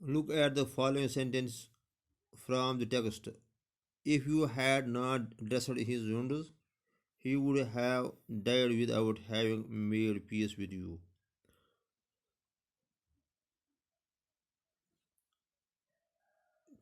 Look at the following sentence from the text. If you had not dressed his wounds, he would have died without having made peace with you.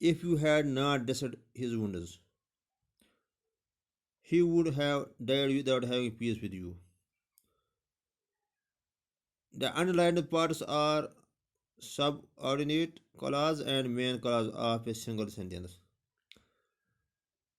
If you had not dressed his wounds, he would have died without having peace with you. The underlined parts are subordinate clause and main clause of a single sentence.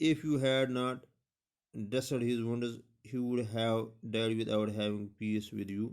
if you had not dressed his wounds, he would have died without having peace with you.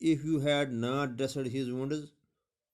if you had not dressed his wounds,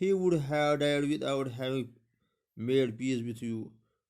He would have died without having made peace with you,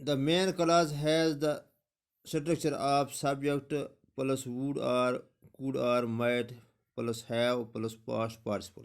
The main clause has the structure of subject plus would or could or might plus have plus past participle.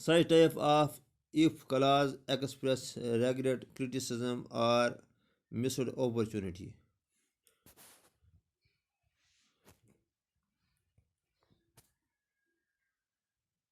Such type of if clause express regret, criticism or missed opportunity.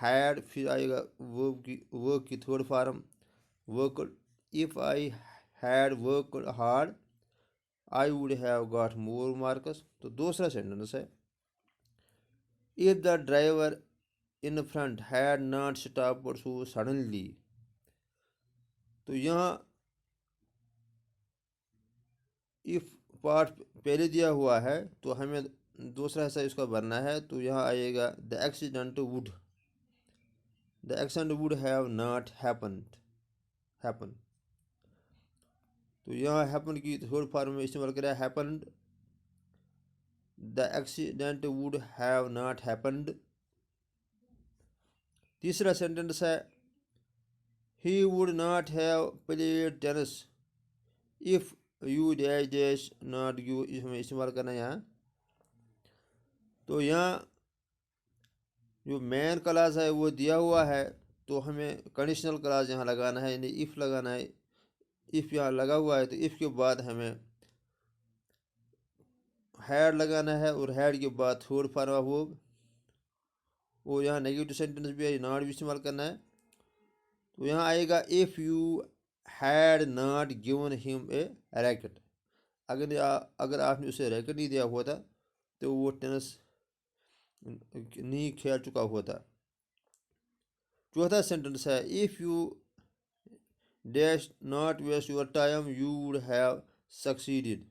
had پھر آئے گا work کی third form worked. If I had worked hard I would have got more marks. تو دوسرا sentence ہے if the driver in front had not stopped so suddenly. تو یہاں if part پہلے دیا ہوا ہے تو ہمیں دوسرا حصہ اس کا بننا ہے. تو یہاں آئے گا the accident would have not happened. تو یہاں happen کی تھرڈ فارم میں استعمال کرا happened. the accident would have not happened. تیسرا سینٹنس ہے he would not have played tennis if you dash not you. اس میں استعمال کرنا ہے یہاں. تو یہاں جو مین کلاس ہے وہ دیا ہوا ہے تو ہمیں کنڈیشنل کلاس یہاں لگانا ہے, یعنی ایف لگانا ہے. ایف یہاں لگا ہوا ہے تو ایف کے بعد ہمیں ہیڈ لگانا ہے اور ہیڈ کے بعد تھرڈ فارم آف ورب. اور یہاں نیگیٹو سینٹنس بھی ہے, ناٹ بھی استعمال کرنا ہے. تو یہاں آئے گا if you had not given him a racket. اگر آپ نے اسے ریکٹ نہیں دیا ہوتا تو وہ ٹینس نہیں کھیل چکا ہوتا. چوتھا سینٹنس ہے if you dash not waste your time you would have succeeded.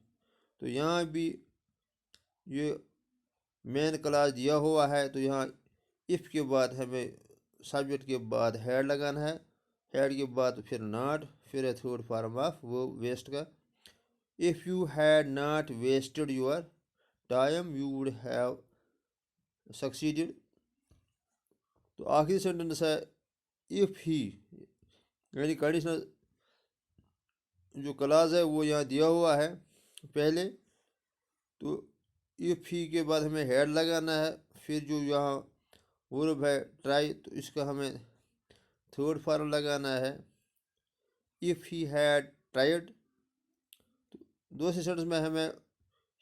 تو یہاں بھی یہ مین کلاس دیا ہوا ہے تو یہاں ایف کے بعد ہمیں سبجیکٹ کے بعد ہیڈ لگانا ہے, ہیڈ کے بعد پھر ناٹ, پھر ہے تھرڈ فارم آف وہ ویسٹ کا. If you had not wasted your time you would have succeeded. تو آخری سینٹنس ہے ایف ہی, یعنی کنڈیشنل جو کلاس ہے وہ یہاں دیا ہوا ہے پہلے. تو ایف ہی کے بعد ہمیں ہیڈ لگانا ہے, پھر جو یہاں ورب ہے ٹرائی تو اس کا ہمیں تھرڈ فارم لگانا ہے ایف ہی ہیڈ ٹرائیڈ. دوسرے سینٹنس میں ہمیں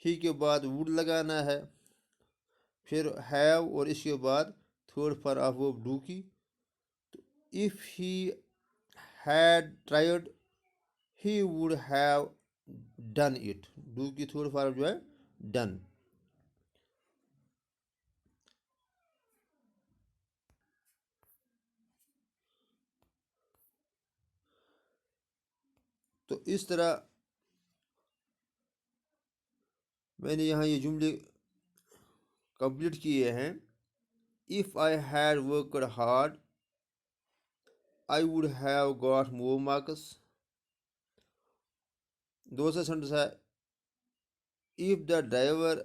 ہی کے بعد ووڈ لگانا ہے, پھر ہیو اور اس کے بعد third form of verb do کی. تو if he had tried he would have done it. Do کی تھرڈ فارم جو ہے ڈن. تو اس طرح میں نے یہاں یہ جملے کمپلیٹ کیے ہیں. If I had worked hard I would have got more marks. دوسرا سینٹنس ہے if the driver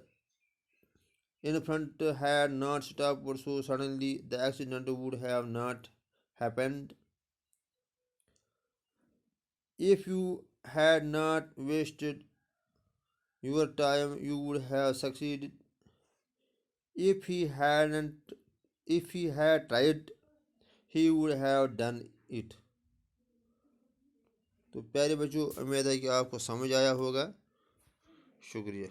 in front had not stopped so suddenly the accident would have not happened. If you had not wasted your time you would have succeeded. If he had tried he would have done it. تو پیارے بچوں, امید ہے کہ آپ کو سمجھ آیا ہوگا. شکریہ.